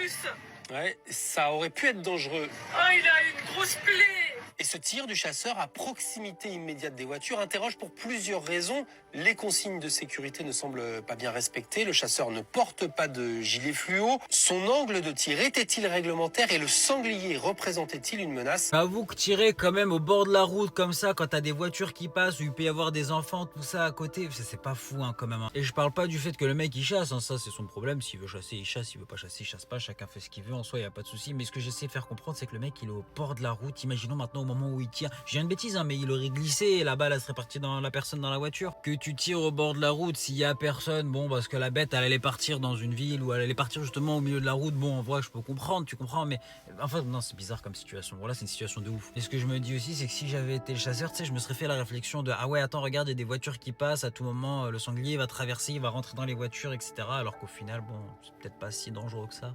plus. Ouais, ça aurait pu être dangereux. Oh, il a une grosse plaie. Et ce tir du chasseur à proximité immédiate des voitures interroge pour plusieurs raisons. Les consignes de sécurité ne semblent pas bien respectées. Le chasseur ne porte pas de gilet fluo. Son angle de tir était-il réglementaire et le sanglier représentait-il une menace? Avoue que tirer quand même au bord de la route comme ça, quand t'as des voitures qui passent, où il peut y avoir des enfants, tout ça à côté, c'est pas fou hein, quand même. Hein. Et je parle pas du fait que le mec il chasse, hein, ça c'est son problème. S'il veut chasser, il chasse. S'il veut pas chasser, il chasse pas. Chacun fait ce qu'il veut, en soi y a pas de souci. Mais ce que j'essaie de faire comprendre, c'est que le mec il est au bord de la route. Imaginons maintenant au moment où il tire. J'ai une bêtise, hein, mais il aurait glissé et la balle elle serait partie dans la personne dans la voiture. Que tu tires au bord de la route, s'il y a personne, bon, parce que la bête elle allait partir dans une ville ou elle allait partir justement au milieu de la route, bon, en vrai, je peux comprendre, tu comprends, mais enfin, non, c'est bizarre comme situation. Voilà, c'est une situation de ouf. Et ce que je me dis aussi, c'est que si j'avais été le chasseur, tu sais, je me serais fait la réflexion de ah ouais, attends, regarde, il y a des voitures qui passent, à tout moment, le sanglier va traverser, il va rentrer dans les voitures, etc. Alors qu'au final, bon, c'est peut-être pas si dangereux que ça.